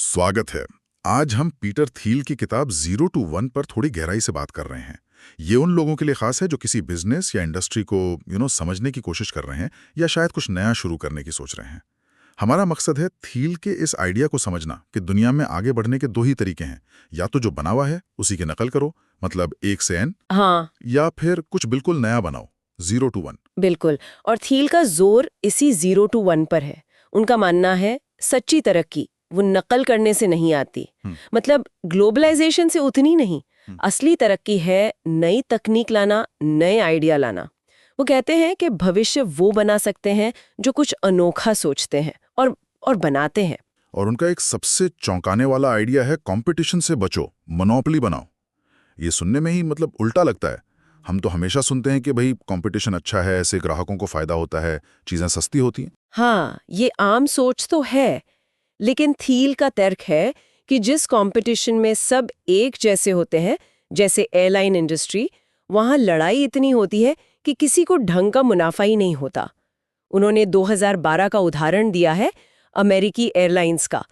स्वागत है। आज हम पीटर थील की किताब 0 to 1 पर थोड़ी गहराई से बात कर रहे हैं। ये उन लोगों के लिए खास है जो किसी बिजनेस या इंडस्ट्री को समझने की कोशिश कर रहे हैं या शायद कुछ नया शुरू करने की सोच रहे हैं। हमारा मकसद है थील के इस आइडिया को समझना कि दुनिया में आगे बढ़ने के दो ही तरीके हैं, या तो जो बना हुआ है उसी की नकल करो, मतलब 1 से n, हाँ, या फिर कुछ बिल्कुल नया बनाओ, 0 to 1। बिल्कुल। और थील का जोर इसी 0 to 1 पर है। उनका मानना है सच्ची तरक्की वो नकल करने से नहीं आती, मतलब ग्लोबलाइजेशन से उतनी नहीं। असली तरक्की है नई तकनीक लाना, नए आइडिया लाना। वो कहते हैं कि भविष्य वो बना सकते हैं जो कुछ अनोखा सोचते हैं और बनाते हैं। और उनका एक सबसे चौंकाने वाला आइडिया है कंपटीशन से बचो, मोनोपोली बनाओ। ये सुनने में ही मतलब उल्टा लगता है। हम तो हमेशा सुनते हैं कि भाई कंपटीशन अच्छा है, ऐसे ग्राहकों को फायदा होता है, चीजें सस्ती होती हैं। हाँ, ये आम सोच तो है, लेकिन थील का तर्क है कि जिस कंपटीशन में सब एक जैसे होते हैं, जैसे एयरलाइन इंडस्ट्री, वहां लड़ाई इतनी होती है कि किसी को ढंग का मुनाफा ही नहीं होता। उन्होंने 2012 का उदाहरण दिया है अमेरिकी एयरलाइंस का।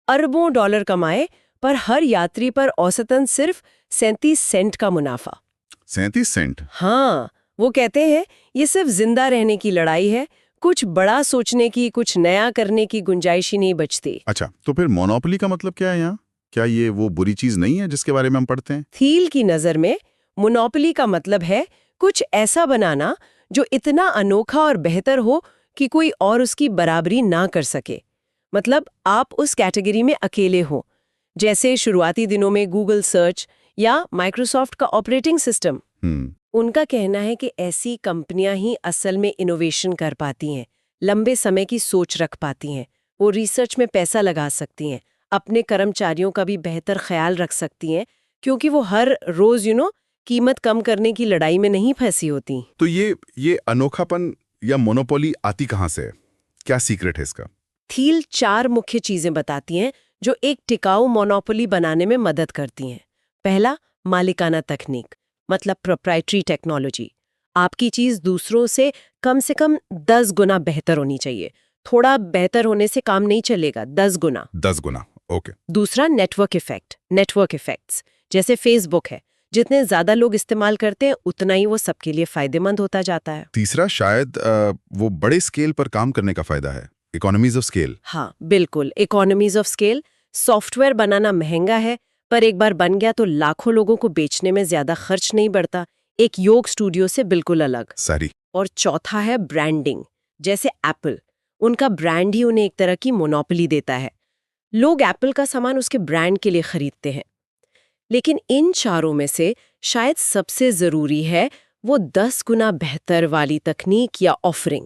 अरबों डॉलर कमाए पर हर यात्री पर औसतन सिर्फ 37 सेंट का मुनाफा। 37 सेंट? हाँ, वो कहते हैं ये सिर्फ जिंदा रहने की लड़ाई है, कुछ बड़ा सोचने की, कुछ नया करने की गुंजाइश ही नहीं बचती। अच्छा, तो फिर मोनोपोली का मतलब क्या है यहाँ? क्या ये वो बुरी चीज नहीं है जिसके बारे में हम पढ़ते हैं? थील की नजर में मोनोपोली का मतलब है कुछ ऐसा बनाना जो इतना अनोखा और बेहतर हो कि कोई और उसकी बराबरी ना कर सके। मतलब आप उस कैटेगरी में अकेले हो, जैसे शुरुआती दिनों में गूगल सर्च या माइक्रोसॉफ्ट का ऑपरेटिंग सिस्टम। उनका कहना है कि ऐसी कंपनियां ही असल में इनोवेशन कर पाती हैं, लंबे समय की सोच रख पाती हैं, वो रिसर्च में पैसा लगा सकती हैं, अपने कर्मचारियों का भी बेहतर ख्याल रख सकती हैं, क्योंकि वो हर रोज कीमत कम करने की लड़ाई में नहीं फंसी होती। तो ये अनोखापन या मोनोपोली आती कहाँ से है? क्या सीक्रेट है इसका? थील 4 मुख्य चीजें बताती हैं जो एक टिकाऊ मोनोपोली बनाने में मदद करती हैं। पहला, मालिकाना तकनीक, मतलब प्रोप्राइटरी टेक्नोलॉजी। आपकी चीज दूसरों से कम 10 गुना बेहतर होनी चाहिए। थोड़ा बेहतर होने से काम नहीं चलेगा, 10 गुना। 10 गुना, ओके। दूसरा, नेटवर्क इफेक्ट्स, जैसे फेसबुक है, जितने ज्यादा लोग इस्तेमाल करते हैं उतना ही वो सबके लिए फायदेमंद होता जाता है। तीसरा शायद वो बड़े स्केल पर काम करने का फायदा है, इकोनॉमीज ऑफ स्केल। हाँ, बिल्कुल, इकोनॉमीज ऑफ स्केल। सॉफ्टवेयर बनाना महंगा है, पर एक बार बन गया तो लाखों लोगों को बेचने में ज्यादा खर्च नहीं बढ़ता। एक योग स्टूडियो से बिल्कुल अलग। सारी। और चौथा है ब्रांडिंग, जैसे एप्पल। उनका ब्रांड ही उन्हें एक तरह की मोनोपोली देता है। लोग एप्पल का सामान उसके ब्रांड के लिए खरीदते हैं। लेकिन इन चारों में से शायद सबसे जरूरी है वो 10 गुना बेहतर वाली तकनीक या ऑफरिंग,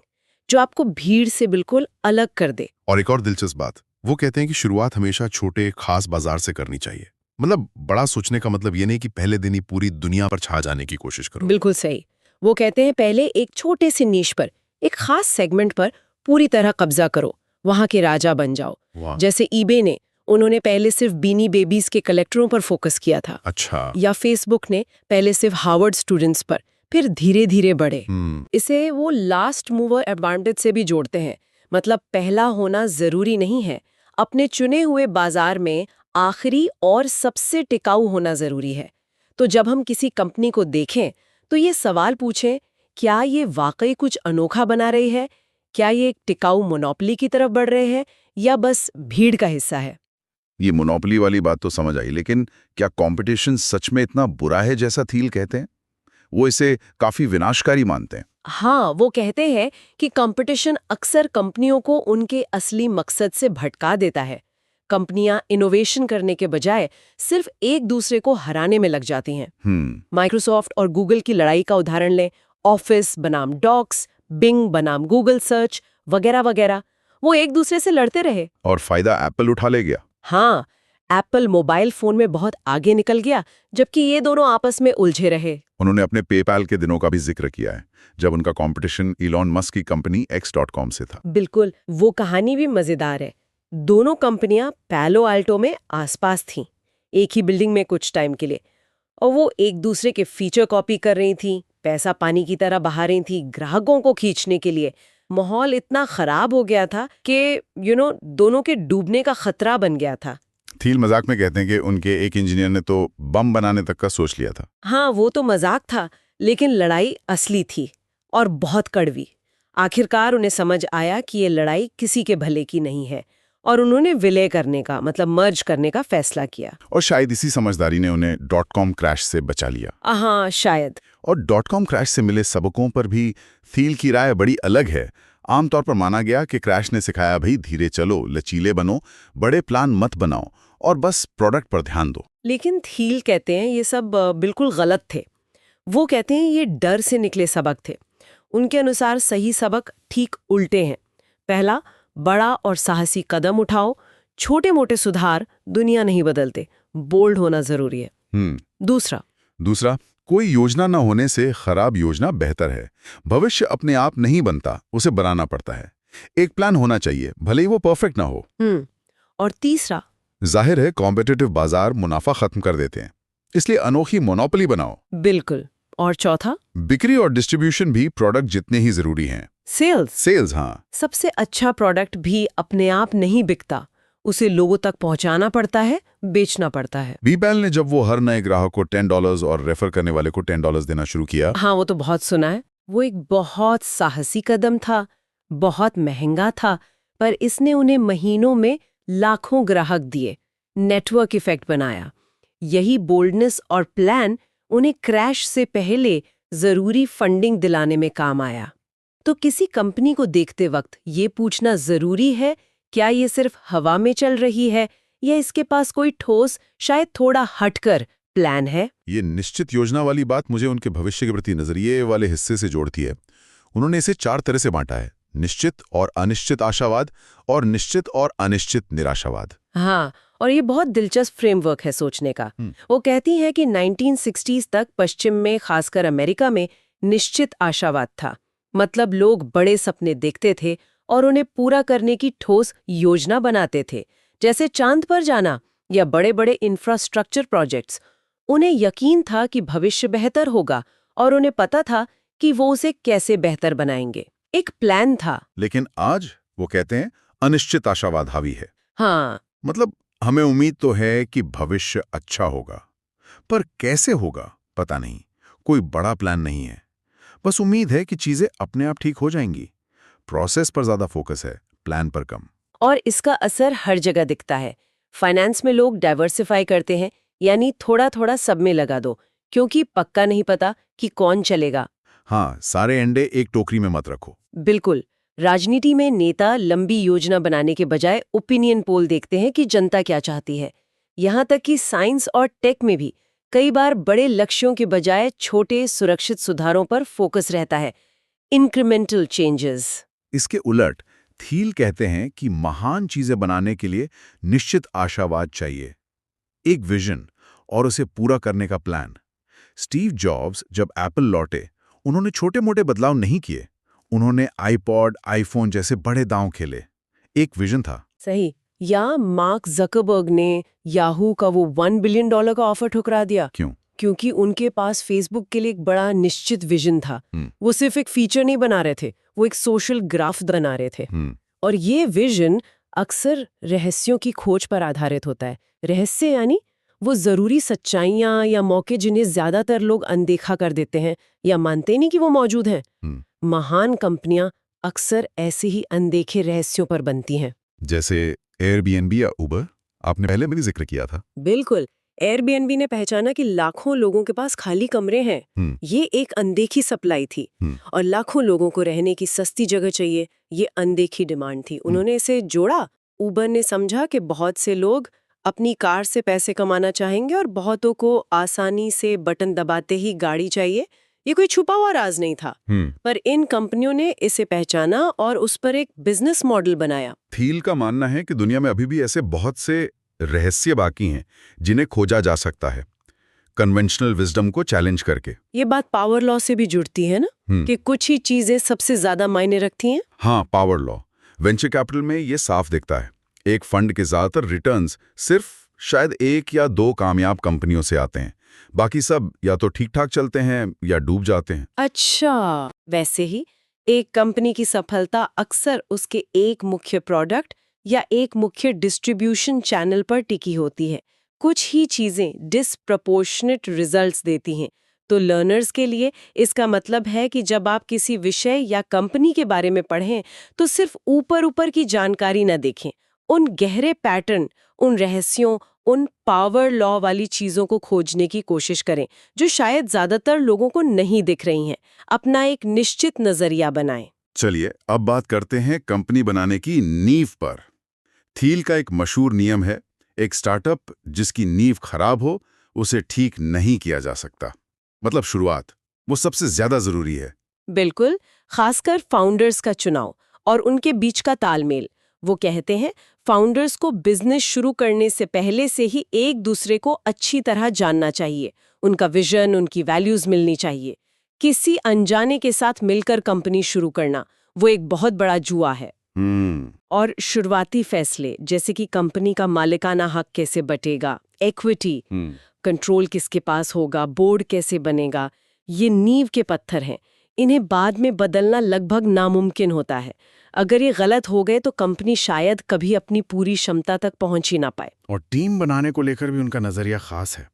जो आपको भीड़ से बिल्कुल अलग कर दे। और एक और दिलचस्प बात, वो कहते हैं कि शुरुआत हमेशा छोटे खास बाजार से करनी चाहिए। मतलब बड़ा सोचने का मतलब ये नहीं कि पहले दिन ही पूरी दुनिया पर छा जाने की कोशिश करो। बिल्कुल सही। वो कहते हैं पहले एक छोटे से नीश पर, एक खास सेगमेंट पर पूरी तरह कब्जा करो, वहां के राजा बन जाओ। जैसे ईबे ने, उन्होंने पहले सिर्फ बीनी बेबीज के कलेक्टरों पर फोकस किया था। अच्छा। या फेसबुक ने पहले सिर्फ हार्वर्ड स्टूडेंट्स पर, फिर धीरे धीरे बढ़े। इसे वो लास्ट मूवर एडवांटेज से भी जोड़ते हैं। मतलब पहला होना जरूरी नहीं है, अपने चुने हुए बाजार में आखिरी और सबसे टिकाऊ होना जरूरी है। तो जब हम किसी कंपनी को देखें तो ये सवाल पूछें, क्या ये वाकई कुछ अनोखा बना रही है? क्या ये एक टिकाऊ मोनोपोली की तरफ बढ़ रहे हैं या बस भीड़ का हिस्सा है? ये मोनोपोली वाली बात तो समझ आई, लेकिन क्या कंपटीशन सच में इतना बुरा है जैसा थील कहते हैं? वो इसे काफी विनाशकारी मानते हैं। हाँ, वो कहते हैं कि कंपटीशन अक्सर कंपनियों को उनके असली मकसद से भटका देता है। कंपनियां इनोवेशन करने के बजाय सिर्फ एक दूसरे को हराने में लग जाती हैं। माइक्रोसॉफ्ट और गूगल की लड़ाई का उदाहरण लें। ऑफिस बनाम डॉक्स, बिंग बनाम गूगल सर्च, वगैरह वगैरह। वो एक दूसरे से लड़ते रहे और फायदा एप्पल उठा ले गया। हाँ, एप्पल मोबाइल फोन में बहुत आगे निकल गया, जबकि ये दोनों आपस में उलझे रहे। उन्होंने अपने पेपैल के दिनों का भी जिक्र किया है, जब उनका कंपटीशन इलॉन मस्क की कंपनी x.com से था। बिल्कुल, वो कहानी भी मजेदार है। दोनों कंपनियां पैलो आल्टो में आसपास थीं, एक ही बिल्डिंग में कुछ टाइम के लिए, और वो एक दूसरे के फीचर कॉपी कर रही थी, पैसा पानी की तरह बहा रही थी ग्राहकों को खींचने के लिए। माहौल इतना खराब हो गया था कि दोनों के डूबने का खतरा बन गया था। थील मजाक में कहते हैं कि उनके एक इंजीनियर ने तो बम बनाने तक का सोच लिया था। हाँ, वो तो मजाक था, लेकिन लड़ाई असली थी और बहुत कड़वी। आखिरकार उन्हें समझ आया कि ये लड़ाई किसी के भले की नहीं है और उन्होंने विलय करने का मतलब मर्ज करने का फैसला किया। और शायद इसी समझदारी ने उन्हें .com क्रैश से बचा लिया। हाँ, शायद। और .com क्रैश से मिले सबकों पर भी थील की राय बड़ी अलग है। आमतौर पर माना गया कि क्रैश ने सिखाया भाई धीरे चलो, लचीले बनो, बड़े प्लान मत बनाओ और बस प्रोडक्ट पर ध्यान दो। लेकिन थील कहते हैं ये सब बिल्कुल गलत थे। वो कहते हैं ये डर से निकले सबक थे। उनके अनुसार सही सबक ठीक उल्टे हैं। पहला, बड़ा और साहसी कदम उठाओ, छोटे मोटे सुधार दुनिया नहीं बदलते, बोल्ड होना जरूरी है। दूसरा, कोई योजना न होने से खराब योजना बेहतर है। भविष्य अपने आप नहीं बनता, उसे बनाना पड़ता है। एक प्लान होना चाहिए, भले ही वो परफेक्ट ना हो। और तीसरा, जाहिर है कॉम्पिटिटिव बाजार मुनाफा खत्म कर देते हैं, इसलिए अनोखी मोनोपोली बनाओ। बिल्कुल। और चौथा, बिक्री और डिस्ट्रीब्यूशन भी प्रोडक्ट जितने ही जरूरी हैं। सेल्स, हाँ। सबसे अच्छा प्रोडक्ट भी अपने आप नहीं बिकता, उसे लोगों तक पहुंचाना पड़ता है, बेचना पड़ता है। PayPal ने जब वो हर नए ग्राहक को $10 और रेफर करने वाले को $10 देना शुरू किया। हाँ, वो तो बहुत सुना है। वो एक बहुत साहसी कदम था, बहुत महंगा था, पर इसने उन्हें महीनों में लाखों ग्राहक दिए, नेटवर्क इफेक्ट बनाया। यही बोल्डनेस और प्लान उन्हें क्रैश से पहले जरूरी फंडिंग दिलाने में काम आया। तो किसी कंपनी को देखते वक्त ये पूछना जरूरी है, क्या ये सिर्फ हवा में चल रही है या इसके पास कोई ठोस, शायद थोड़ा हटकर प्लान है? ये निश्चित योजना वाली बात मुझे उनके भविष्य के प्रति नजरिए वाले हिस्से से जोड़ती है। उन्होंने इसे 4 तरह से बांटा है: निश्चित और अनिश्चित आशावाद और निश्चित और अनिश्चित निराशावाद। हाँ, और ये बहुत दिलचस्प फ्रेमवर्क है सोचने का। वो कहती हैं कि 1960s तक पश्चिम में, खासकर अमेरिका में, निश्चित आशावाद था। मतलब लोग बड़े सपने देखते थे और उन्हें पूरा करने की ठोस योजना बनाते थे, जैसे चांद पर जाना या बड़े बड़े इंफ्रास्ट्रक्चर प्रोजेक्ट्स। उन्हें यकीन था कि भविष्य बेहतर होगा और उन्हें पता था कि वो उसे कैसे बेहतर बनाएंगे। एक प्लान था। लेकिन आज वो कहते हैं अनिश्चित आशावाद हावी है। हाँ, मतलब हमें उम्मीद तो है कि भविष्य अच्छा होगा, पर कैसे होगा पता नहीं। कोई बड़ा प्लान नहीं है, बस उम्मीद है कि चीजें अपने आप ठीक हो जाएंगी। प्रोसेस पर ज्यादा फोकस है, प्लान पर कम। और इसका असर हर जगह दिखता है। फाइनेंस में लोग डाइवर्सिफाई करते हैं, यानी थोड़ा थोड़ा सब में लगा दो, क्योंकि पक्का नहीं पता कि कौन चलेगा। हाँ, सारे अंडे एक टोकरी में मत रखो। बिल्कुल। राजनीति में नेता लंबी योजना बनाने के बजाय ओपिनियन पोल देखते हैं कि जनता क्या चाहती है। यहाँ तक कि साइंस और टेक में भी कई बार बड़े लक्ष्यों के बजाय छोटे सुरक्षित सुधारों पर फोकस रहता है, इंक्रीमेंटल चेंजेस। इसके उलट थील कहते हैं कि महान चीजें बनाने के लिए निश्चित आशावाद चाहिए, एक विजन और उसे पूरा करने का प्लान। स्टीव जॉब्स जब एप्पल लौटे, उन्होंने छोटे मोटे बदलाव नहीं किए, उन्होंने आईपॉड, आईफोन जैसे बड़े दांव खेले। एक विजन था। सही। या मार्क जकरबर्ग ने याहू का वो $1 बिलियन का ऑफर ठुकरा दिया। क्यों? क्योंकि उनके पास फेसबुक के लिए एक बड़ा निश्चित विजन था। वो सिर्फ एक फीचर नहीं बना रहे थे, वो एक सोशल ग्राफ बना रहे थे। और ये विजन अक्सर रहस्यों की खोज पर आधारित होता है। रहस्य यानी वो जरूरी सच्चाइयां या मौके जिन्हें ज्यादातर लोग अनदेखा कर देते हैं या मानते नहीं कि वो मौजूद हैं। महान कंपनियां अक्सर ऐसे ही अनदेखे रहस्यों पर बनती हैं। जैसे एयरबीएनबी या उबर, आपने पहले भी जिक्र किया था। बिल्कुल। एयरबीएनबी ने पहचाना कि लाखों लोगों के पास खाली कमरे हैं। ये एक अनदेखी सप्लाई थी और लाखों लोगों को रहने की सस्ती जगह चाहिए, ये अनदेखी डिमांड थी। उन्होंने इसे जोड़ा। उबर ने समझा कि बहुत से लोग अपनी कार से पैसे कमाना चाहेंगे और बहुतों को आसानी से बटन दबाते ही गाड़ी चाहिए। ये कोई छुपा हुआ राज नहीं था, पर इन कंपनियों ने इसे पहचाना और उस पर एक बिजनेस मॉडल बनाया। थील का मानना है कि दुनिया में अभी भी ऐसे बहुत से रहस्य बाकी हैं जिन्हें खोजा जा सकता है, कन्वेंशनल विजडम को चैलेंज करके। ये बात पावर लॉ से भी जुड़ती है ना, कि कुछ ही चीजें सबसे ज्यादा मायने रखती हैं। हाँ, पावर लॉ। वेंचर कैपिटल में ये साफ दिखता है। एक फंड के ज्यादातर रिटर्न्स सिर्फ शायद 1 या 2 कामयाब कंपनियों से आते हैं, बाकी सब या तो ठीक ठाक चलते हैं या डूब जाते हैं। अच्छा, वैसे ही एक कंपनी की सफलता अक्सर उसके एक मुख्य प्रोडक्ट या एक मुख्य डिस्ट्रीब्यूशन चैनल पर टिकी होती है। कुछ ही चीजें डिसप्रपोर्शनेट रिजल्ट्स देती हैं। तो लर्नर्स के लिए इसका मतलब है कि जब आप किसी विषय या कंपनी के बारे में पढ़ें तो सिर्फ ऊपर ऊपर की जानकारी न देखें, उन गहरे पैटर्न, उन रहस्यों, उन पावर लॉ वाली चीजों को खोजने की कोशिश करें जो शायद ज्यादातर लोगों को नहीं दिख रही हैं। अपना एक निश्चित नजरिया बनाएं। चलिए अब बात करते हैं कंपनी बनाने की नींव पर। थील का एक मशहूर नियम है, एक स्टार्टअप जिसकी नींव खराब हो उसे ठीक नहीं किया जा सकता। मतलब शुरुआत, वो सबसे ज्यादा जरूरी है। बिल्कुल, खासकर फाउंडर्स का चुनाव और उनके बीच का तालमेल। वो कहते हैं फाउंडर्स को बिजनेस शुरू करने से पहले से ही एक दूसरे को अच्छी तरह जानना चाहिए, उनका विजन, उनकी वैल्यूज मिलनी चाहिए। किसी अनजाने के साथ मिलकर कंपनी शुरू करना वो एक बहुत बड़ा जुआ है। और शुरुआती फैसले जैसे कि कंपनी का मालिकाना हक कैसे बटेगा, इक्विटी, कंट्रोल किसके पास होगा, बोर्ड कैसे बनेगा, ये नींव के पत्थर हैं। इन्हें बाद में बदलना लगभग नामुमकिन होता है। अगर ये गलत हो गए तो कंपनी शायद कभी अपनी पूरी क्षमता तक पहुंच ही ना पाए। और टीम बनाने को लेकर भी उनका नजरिया खास है।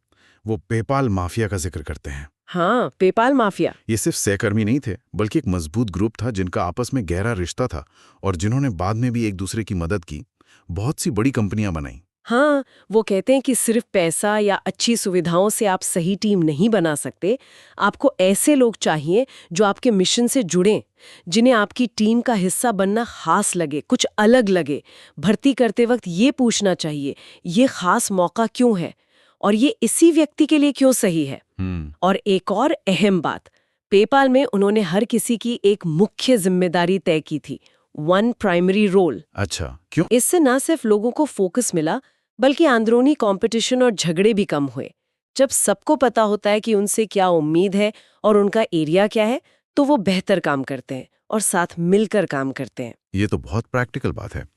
वो पेपाल माफिया का जिक्र करते हैं। हाँ, पेपाल माफिया। ये सिर्फ सहकर्मी नहीं थे, बल्कि एक मजबूत ग्रुप था जिनका आपस में गहरा रिश्ता था और जिन्होंने बाद में भी एक दूसरे की मदद की, बहुत सी बड़ी कंपनियां बनाई। हाँ, वो कहते हैं कि सिर्फ पैसा या अच्छी सुविधाओं से आप सही टीम नहीं बना सकते। आपको ऐसे लोग चाहिए जो आपके मिशन से जुड़ें, जिन्हें आपकी टीम का हिस्सा बनना खास लगे, कुछ अलग लगे। भर्ती करते वक्त ये पूछना चाहिए, ये खास मौका क्यों है और ये इसी व्यक्ति के लिए क्यों सही है। और एक और अहम बात, पेपाल में उन्होंने हर किसी की एक मुख्य जिम्मेदारी तय की थी, वन प्राइमरी रोल। अच्छा, क्यों? इससे न सिर्फ लोगों को फोकस मिला, बल्कि अंदरूनी कंपटीशन और झगड़े भी कम हुए। जब सबको पता होता है कि उनसे क्या उम्मीद है और उनका एरिया क्या है, तो वो बेहतर काम करते हैं और साथ मिलकर काम करते हैं। ये तो बहुत प्रैक्टिकल बात है।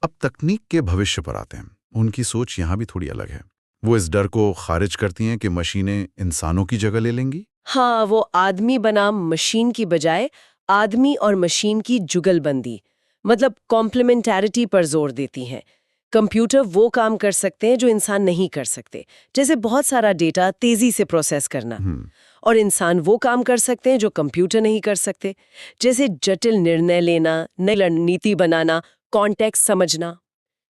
अब तकनीक के भविष्य पर आते हैं। उनकी सोच यहाँ भी थोड़ी अलग है। वो इस डर को खारिज करती हैं कि मशीनें इंसानों की जगह ले लेंगी। हाँ, वो आदमी बनाम मशीन की बजाय आदमी और मशीन की जुगलबंदी, मतलब कॉम्प्लीमेंटैरिटी पर जोर देती हैं। कंप्यूटर वो काम कर सकते हैं जो इंसान नहीं कर सकते, जैसे बहुत सारा डेटा तेजी से प्रोसेस करना। और इंसान वो काम कर सकते हैं जो कंप्यूटर नहीं कर सकते, जैसे जटिल निर्णय लेना, नई रणनीति बनाना, कॉन्टेक्स्ट समझना।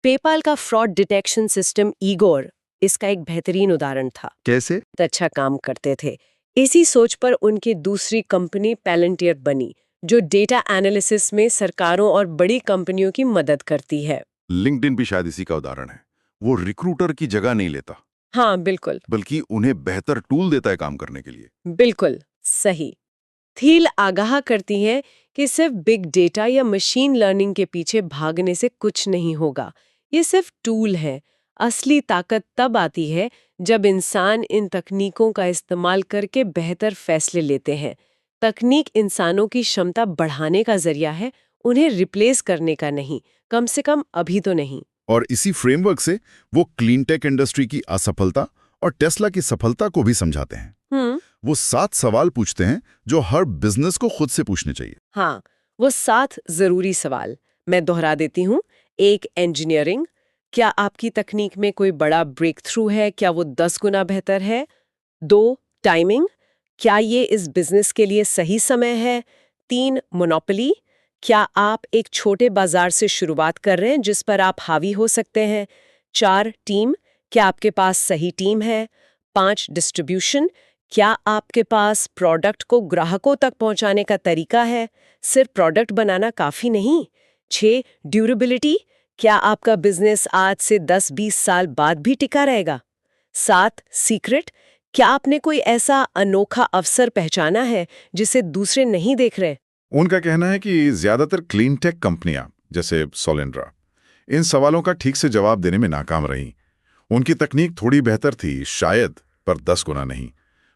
पेपाल का फ्रॉड डिटेक्शन सिस्टम ईगोर इसका एक बेहतरीन उदाहरण था। कैसे? अच्छा काम करते थे। इसी सोच पर उनकी दूसरी कंपनी पैलेंटियर बनी, जो डेटा एनालिसिस में सरकारों और बड़ी कंपनियों की मदद करती है। लिंक्डइन भी शायद इसी का उदाहरण है। वो रिक्रूटर की जगह नहीं लेता, हाँ बिल्कुल, बल्कि उन्हें बेहतर टूल देता है काम करने के लिए। बिल्कुल सही। थील आगाह करती है कि सिर्फ बिग डेटा या मशीन लर्निंग के पीछे भागने से कुछ नहीं होगा। ये सिर्फ टूल है। असली ताकत तब आती है जब इंसान इन तकनीकों का इस्तेमाल करके बेहतर फैसले लेते हैं। तकनीक इंसानों की क्षमता बढ़ाने का जरिया है, उन्हें रिप्लेस करने का नहीं, कम से कम अभी तो नहीं। और इसी फ्रेमवर्क से वो क्लीन टेक इंडस्ट्री की असफलता और टेस्ला की सफलता को भी समझाते हैं। वो 7 सवाल पूछते हैं जो हर बिजनेस को खुद से पूछने चाहिए। हाँ, वो 7 जरूरी सवाल मैं दोहरा देती हूँ। 1, इंजीनियरिंग, क्या आपकी तकनीक में कोई बड़ा ब्रेक थ्रू है, क्या वो 10 गुना बेहतर है। 2, टाइमिंग, क्या ये इस बिजनेस के लिए सही समय है। 3, मोनोपोली, क्या आप एक छोटे बाजार से शुरुआत कर रहे हैं जिस पर आप हावी हो सकते हैं। 4, टीम, क्या आपके पास सही टीम है। 5, डिस्ट्रीब्यूशन, क्या आपके पास प्रोडक्ट को ग्राहकों तक पहुंचाने का तरीका है, सिर्फ प्रोडक्ट बनाना काफी नहीं। 6, ड्यूरेबिलिटी, क्या आपका बिजनेस आज से 10-20 साल बाद भी टिका रहेगा। 7, सीक्रेट, क्या आपने कोई ऐसा अनोखा अवसर पहचाना है जिसे दूसरे नहीं देख रहे। उनका कहना है कि ज्यादातर क्लीन टेक कंपनियां जैसे सोलेंड्रा इन सवालों का ठीक से जवाब देने में नाकाम रहीं। उनकी तकनीक थोड़ी बेहतर थी शायद, पर 10 गुना नहीं।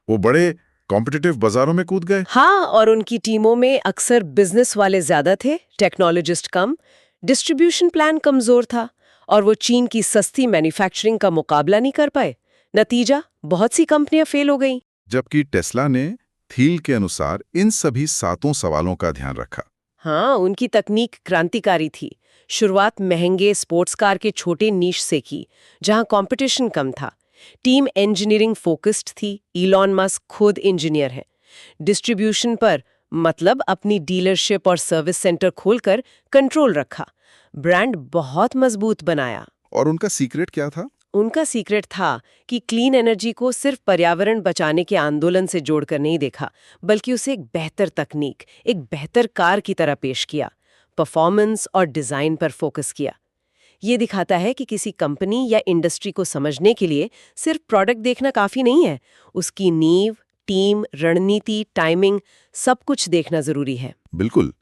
वो बड़े कॉम्पिटिटिव बाजारों में कूद गए। हाँ, और उनकी टीमों में अक्सर बिजनेस वाले ज्यादा थे, टेक्नोलॉजिस्ट कम, डिस्ट्रीब्यूशन प्लान कमजोर था और वो चीन की सस्ती मैन्युफैक्चरिंग का मुकाबला नहीं कर पाए। नतीजा, बहुत सी कंपनियां फेल हो गईं। जबकि टेस्ला ने थील के अनुसार इन सभी 7 सवालों का ध्यान रखा। हाँ, उनकी तकनीक क्रांतिकारी थी। शुरुआत महंगे स्पोर्ट्स कार के छोटे नीश से की, जहां कंपटीशन कम था। टीम इंजीनियरिंग फोकस्ड थी, इलॉन मस्क खुद इंजीनियर हैं। डिस्ट्रीब्यूशन पर मतलब अपनी डीलरशिप और सर्विस सेंटर खोलकर कंट्रोल रखा। ब्रांड बहुत मजबूत बनाया। और उनका सीक्रेट क्या था? उनका सीक्रेट था कि क्लीन एनर्जी को सिर्फ पर्यावरण बचाने के आंदोलन से जोड़कर नहीं देखा, बल्कि उसे एक बेहतर तकनीक, एक बेहतर कार की तरह पेश किया। परफॉर्मेंस और डिजाइन पर फोकस किया। ये दिखाता है कि किसी कंपनी या इंडस्ट्री को समझने के लिए सिर्फ प्रोडक्ट देखना काफी नहीं है, उसकी नींव, टीम, रणनीति, टाइमिंग, सब कुछ देखना जरूरी है। बिल्कुल।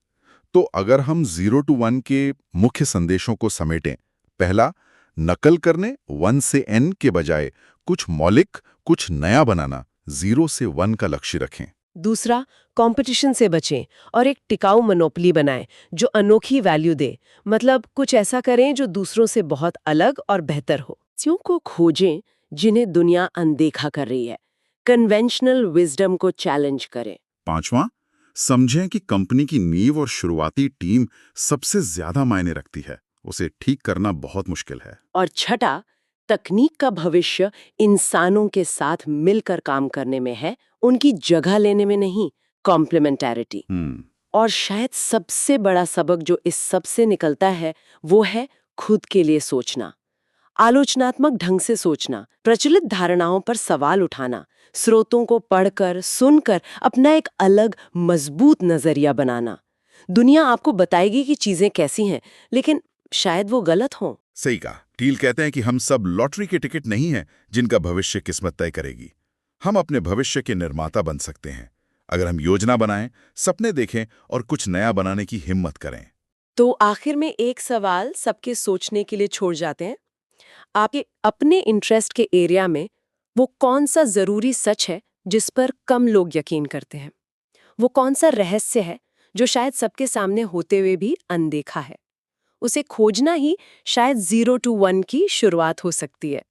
तो अगर हम 0 to 1 के मुख्य संदेशों को समेटें, पहला, नकल करने 1 से n के बजाय कुछ मौलिक, कुछ नया बनाना, 0 से 1 का लक्ष्य रखें। दूसरा, कंपटीशन से बचें और एक टिकाऊ मोनोपोली बनाएं जो अनोखी वैल्यू दे। मतलब कुछ ऐसा करें जो दूसरों से बहुत अलग और बेहतर हो। चीज़ों को खोजें जिन्हें दुनिया अनदेखा कर रही है। कन्वेंशनल विजडम को चैलेंज करें। पांचवां, समझें कि कंपनी की नींव और शुरुआती टीम सबसे ज्यादा मायने रखती है, उसे ठीक करना बहुत मुश्किल है। और छठा, तकनीक का भविष्य इंसानों के साथ मिलकर काम करने में है, उनकी जगह लेने में नहीं। कॉम्प्लीमेंटैरिटी। और शायद सबसे बड़ा सबक जो इस सब से निकलता है वो है खुद के लिए सोचना, आलोचनात्मक ढंग से सोचना, प्रचलित धारणाओं पर सवाल उठाना, स्रोतों को पढ़कर सुनकर अपना एक अलग मजबूत नजरिया बनाना। दुनिया आपको बताएगी कि चीजें कैसी हैं, लेकिन शायद वो गलत हों। सही कहा। टील कहते हैं कि हम सब लॉटरी के टिकट नहीं हैं जिनका भविष्य किस्मत तय करेगी। हम अपने भविष्य के निर्माता बन सकते हैं अगर हम योजना बनाएं, सपने देखें और कुछ नया बनाने की हिम्मत करें। तो आखिर में एक सवाल सबके सोचने के लिए छोड़ जाते हैं। आपके अपने इंटरेस्ट के एरिया में वो कौन सा जरूरी सच है जिस पर कम लोग यकीन करते हैं? वो कौन सा रहस्य है जो शायद सबके सामने होते हुए भी अनदेखा है? उसे खोजना ही शायद 0 to 1 की शुरुआत हो सकती है।